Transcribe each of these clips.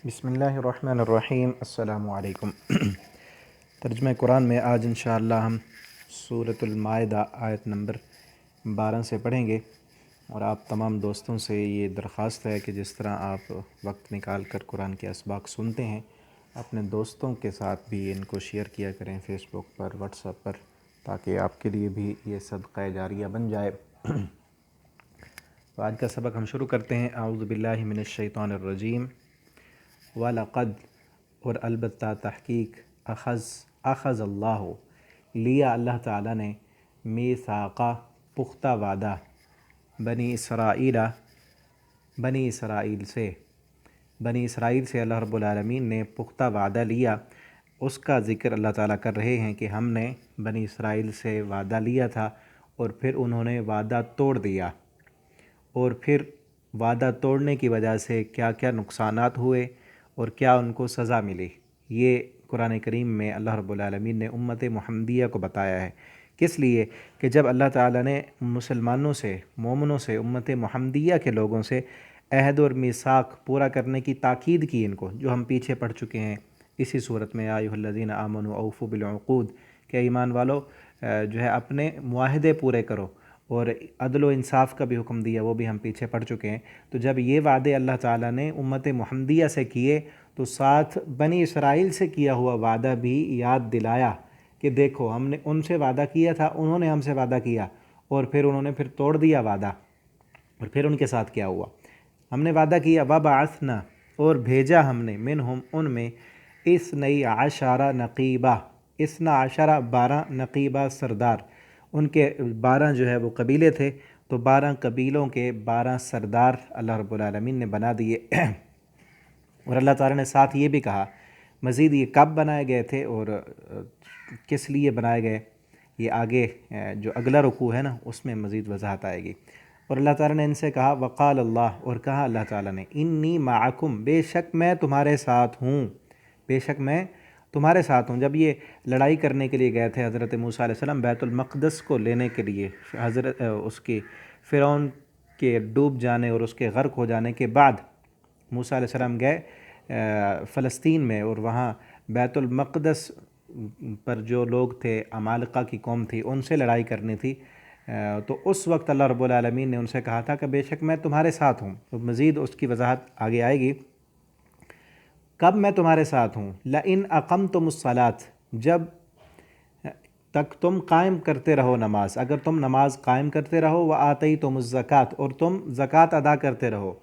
بسم اللہ الرحمن الرحیم۔ السلام علیکم۔ ترجمہ قرآن میں آج انشاءاللہ ہم سورۃ المائدہ آیت نمبر 12 سے پڑھیں گے، اور آپ تمام دوستوں سے یہ درخواست ہے کہ جس طرح آپ وقت نکال کر قرآن کے اسباق سنتے ہیں، اپنے دوستوں کے ساتھ بھی ان کو شیئر کیا کریں فیس بک پر، واٹس ایپ پر، تاکہ آپ کے لیے بھی یہ صدقہ جاریہ بن جائے۔ تو آج کا سبق ہم شروع کرتے ہیں۔ اعوذ باللہ من الشیطان الرجیم۔ وَلَقَدْ، اور البتہ تحقیق، اخذ اللہ، لیا اللہ تعالیٰ نے، میثاقہ، پختہ وعدہ، بنی اسرائیل سے اللہ رب العالمین نے پختہ وعدہ لیا۔ اس کا ذکر اللہ تعالیٰ کر رہے ہیں کہ ہم نے بنی اسرائیل سے وعدہ لیا تھا اور پھر انہوں نے وعدہ توڑ دیا، اور پھر وعدہ توڑنے کی وجہ سے کیا کیا نقصانات ہوئے اور کیا ان کو سزا ملی۔ یہ قرآن کریم میں اللہ رب العالمین نے امت محمدیہ کو بتایا ہے۔ کس لیے کہ جب اللہ تعالیٰ نے مسلمانوں سے، مومنوں سے، امت محمدیہ کے لوگوں سے عہد اور میثاق پورا کرنے کی تاکید کی، ان کو جو ہم پیچھے پڑھ چکے ہیں اسی صورت میں، یا ایھا الذین آمنوا اوفوا بالعقود، کہ ایمان والو جو ہے اپنے معاہدے پورے کرو، اور عدل و انصاف کا بھی حکم دیا، وہ بھی ہم پیچھے پڑھ چکے ہیں۔ تو جب یہ وعدے اللہ تعالیٰ نے امت محمدیہ سے کیے، تو ساتھ بنی اسرائیل سے کیا ہوا وعدہ بھی یاد دلایا کہ دیکھو ہم نے ان سے وعدہ کیا تھا، انہوں نے ہم سے وعدہ کیا، اور پھر انہوں نے توڑ دیا وعدہ، اور پھر ان کے ساتھ کیا ہوا۔ ہم نے وعدہ کیا، وَبَعَثْنَا، اور بھیجا ہم نے، منہم، ان میں، 12 نقیبہ، 12 نقیبہ، سردار، ان کے 12 جو ہے وہ قبیلے تھے، تو 12 قبیلوں کے 12 سردار اللہ رب العالمین نے بنا دیے۔ اور اللہ تعالیٰ نے ساتھ یہ بھی کہا، مزید یہ کب بنائے گئے تھے اور کس لیے بنائے گئے، یہ آگے جو اگلا رکوع ہے نا اس میں مزید وضاحت آئے گی۔ اور اللہ تعالیٰ نے ان سے کہا، وقال اللہ، اور کہا اللہ تعالیٰ نے، انی معکم، بے شک میں تمہارے ساتھ ہوں، بے شک میں تمہارے ساتھ ہوں۔ جب یہ لڑائی کرنے کے لیے گئے تھے حضرت موسیٰ علیہ السلام بیت المقدس کو لینے کے لیے، اس کی فرعون کے ڈوب جانے اور اس کے غرق ہو جانے کے بعد موسیٰ علیہ السلام گئے فلسطین میں، اور وہاں بیت المقدس پر جو لوگ تھے، عمالقہ کی قوم تھی، ان سے لڑائی کرنی تھی۔ تو اس وقت اللہ رب العالمین نے ان سے کہا تھا کہ بے شک میں تمہارے ساتھ ہوں۔ تو مزید اس کی وضاحت آگے آئے گی، کب میں تمہارے ساتھ ہوں، لئن اقمتم الصلاۃ، جب تک تم قائم کرتے رہو نماز، اگر تم نماز قائم کرتے رہو، وآتیتم الزکوٰۃ، اور تم زکوٰۃ ادا کرتے رہو،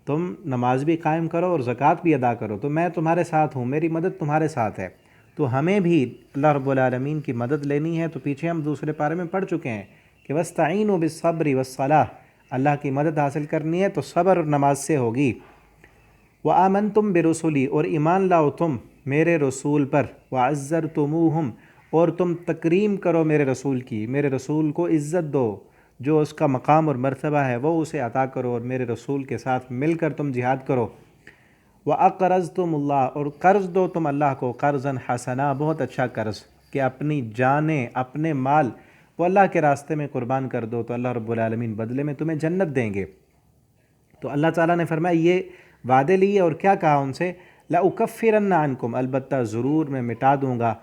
تم نماز بھی قائم کرو اور زکوٰۃ بھی ادا کرو، تو میں تمہارے ساتھ ہوں، میری مدد تمہارے ساتھ ہے۔ تو ہمیں بھی اللہ رب العالمین کی مدد لینی ہے۔ تو پیچھے ہم دوسرے پارے میں پڑھ چکے ہیں کہ وَاسْتَعِینُوا بِالصَّبْرِ وَالصَّلَاةِ، اللہ کی مدد حاصل کرنی ہے تو صبر اور نماز سے ہوگی۔ وَآمَنْتُمْ بِرُسُلِی، اور ایمان لاؤ تم میرے رسول پر، وَعَزَّرْتُمُوهُمْ، اور تم تکریم کرو میرے رسول کی، میرے رسول کو عزت دو، جو اس کا مقام اور مرتبہ ہے وہ اسے عطا کرو، اور میرے رسول کے ساتھ مل کر تم جہاد کرو۔ وَأَقْرَضْتُمُ اللَّهَ، اور قرض دو تم اللہ کو، قرضاً حسنا، بہت اچھا قرض، کہ اپنی جانیں، اپنے مال وہ اللہ کے راستے میں قربان کر دو، تو اللہ رب العالمین بدلے میں تمہیں جنت دیں گے۔ تو اللہ تعالیٰ نے فرمایا یہ وعدے لیے، اور کیا کہا ان سے، لَأُكَفِّرَنَّ عَنْكُمْ، البتہ ضرور میں مٹا دوں گا،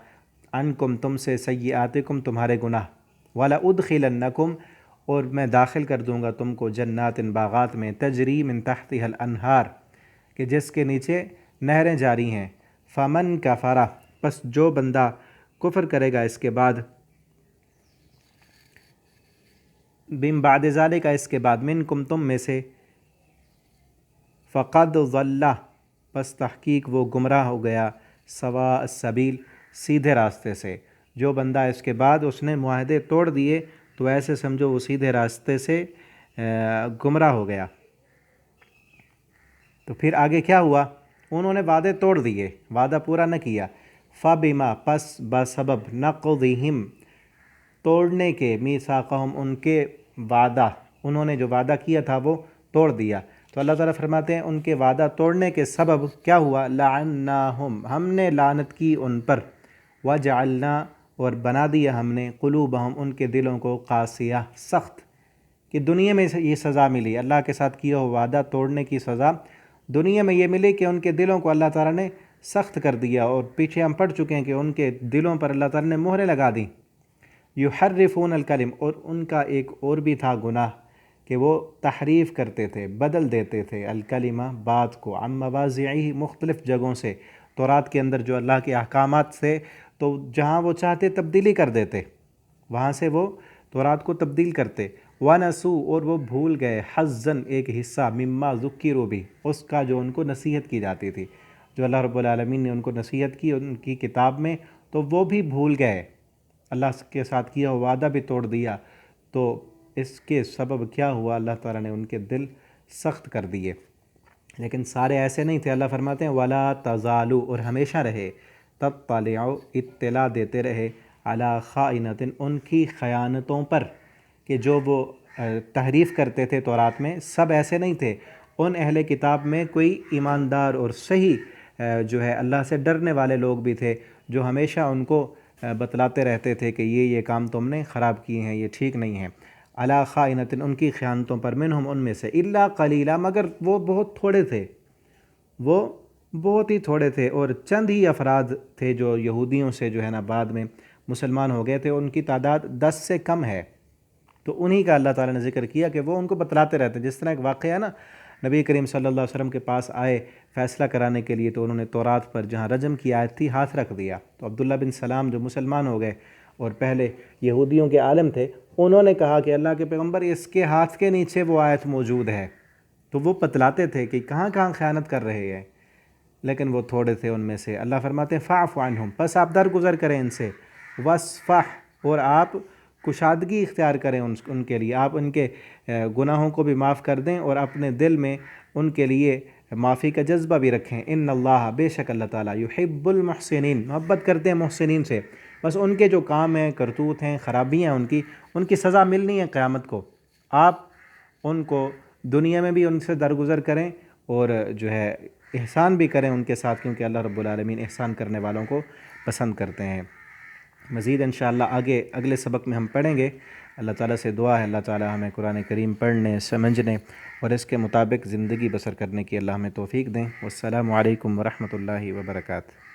عَنْكُمْ، تم سے، سیئاتکم، تمہارے گناہ، وَلَأُدْخِلَنَّكُمْ، اور میں داخل کر دوں گا تم کو، جنات، باغات میں، تجری من تحتها الانہار، کہ جس کے نیچے نہریں جاری ہیں۔ فمن کفر، پس جو بندہ کفر کرے گا اس کے بعد، بن بعد ذالک، اس کے بعد، منکم، تم میں سے، فقد ضل، پس تحقیق وہ گمراہ ہو گیا، سواء السبیل، سیدھے راستے سے۔ جو بندہ اس کے بعد اس نے معاہدے توڑ دیے تو ایسے سمجھو وہ سیدھے راستے سے گمراہ ہو گیا۔ تو پھر آگے کیا ہوا، انہوں نے وعدے توڑ دیے، وعدہ پورا نہ کیا، فبما، پس بسبب، نقضہم، توڑنے کے، میثاقہم، ان کے وعدہ، انہوں نے جو وعدہ کیا تھا وہ توڑ دیا۔ تو اللہ تعالیٰ فرماتے ہیں ان کے وعدہ توڑنے کے سبب کیا ہوا، لعناہم، ہم نے لعنت کی ان پر، وجعلنا، اور بنا دیا ہم نے، قلوبہم، ان کے دلوں کو، قاسیہ، سخت، کہ دنیا میں یہ سزا ملی، اللہ کے ساتھ کیا ہوا وعدہ توڑنے کی سزا دنیا میں یہ ملی کہ ان کے دلوں کو اللہ تعالیٰ نے سخت کر دیا، اور پیچھے ہم پڑھ چکے ہیں کہ ان کے دلوں پر اللہ تعالیٰ نے مہریں لگا دیں۔ یحرفون الکلم، اور ان کا ایک اور بھی تھا گناہ کہ وہ تحریف کرتے تھے، بدل دیتے تھے الکلمہ، بات کو، عن مواضعہ، مختلف جگہوں سے، تورات کے اندر جو اللہ کے احکامات تھے تو جہاں وہ چاہتے تبدیلی کر دیتے، وہاں سے وہ تورات کو تبدیل کرتے۔ وَنَسُوا، اور وہ بھول گئے، حظًا، ایک حصہ، مما ذکروا بھی، اس کا جو ان کو نصیحت کی جاتی تھی، جو اللہ رب العالمین نے ان کو نصیحت کی ان کی کتاب میں، تو وہ بھی بھول گئے، اللہ کے ساتھ کیا ہوا وعدہ بھی توڑ دیا۔ تو اس کے سبب کیا ہوا؟ اللہ تعالیٰ نے ان کے دل سخت کر دیے۔ لیکن سارے ایسے نہیں تھے، اللہ فرماتے ہیں وَلَا تَزَالُوا، اور ہمیشہ رہے، تَطَّلِعُ، اطلاع دیتے رہے، عَلَىٰ خَائِنَةٍ، ان کی خیانتوں پر، کہ جو وہ تحریف کرتے تھے تورات میں، سب ایسے نہیں تھے۔ ان اہل کتاب میں کوئی ایماندار اور صحیح جو ہے اللہ سے ڈرنے والے لوگ بھی تھے، جو ہمیشہ ان کو بتلاتے رہتے تھے کہ یہ کام تم نے خراب کیے ہیں، یہ ٹھیک نہیں ہے۔ عَلَىٰ خَائِنَةٍ، ان کی خیانتوں پر، منہم، ان میں سے، الا قلیلا، مگر وہ بہت تھوڑے تھے، وہ بہت ہی تھوڑے تھے، اور چند ہی افراد تھے جو یہودیوں سے جو ہے نا بعد میں مسلمان ہو گئے تھے، ان کی تعداد 10 سے کم ہے۔ تو انہی کا اللہ تعالیٰ نے ذکر کیا کہ وہ ان کو بتلاتے رہتے، جس طرح ایک واقعہ ہے نا، نبی کریم صلی اللہ علیہ وسلم کے پاس آئے فیصلہ کرانے کے لیے، تو انہوں نے تورات پر جہاں رجم کی آیت تھی ہاتھ رکھ دیا، تو عبداللہ بن سلام جو مسلمان ہو گئے اور پہلے یہودیوں کے عالم تھے، انہوں نے کہا کہ اللہ کے پیغمبر، اس کے ہاتھ کے نیچے وہ آیت موجود ہے۔ تو وہ بتلاتے تھے کہ کہاں کہاں خیانت کر رہے ہیں، لیکن وہ تھوڑے تھے ان میں سے۔ اللہ فرماتے ہیں فاعف عنہم، پس آپ درگزر کریں ان سے، وصفح، اور آپ کشادگی اختیار کریں ان کے لیے، آپ ان کے گناہوں کو بھی معاف کر دیں، اور اپنے دل میں ان کے لیے معافی کا جذبہ بھی رکھیں۔ ان اللہ، بے شک اللہ تعالیٰ، یحب المحسنین، محبت کرتے ہیں محسنین سے۔ بس ان کے جو کام ہیں، کرتوت ہیں، خرابیاں ان کی سزا ملنی ہے قیامت کو۔ آپ ان کو دنیا میں بھی ان سے درگزر کریں، اور جو ہے احسان بھی کریں ان کے ساتھ، کیونکہ اللہ رب العالمین احسان کرنے والوں کو پسند کرتے ہیں۔ مزید انشاءاللہ آگے اگلے سبق میں ہم پڑھیں گے۔ اللہ تعالیٰ سے دعا ہے اللہ تعالیٰ ہمیں قرآن کریم پڑھنے، سمجھنے اور اس کے مطابق زندگی بسر کرنے کی اللہ ہمیں توفیق دیں۔ والسلام علیکم ورحمۃ اللہ وبرکاتہ۔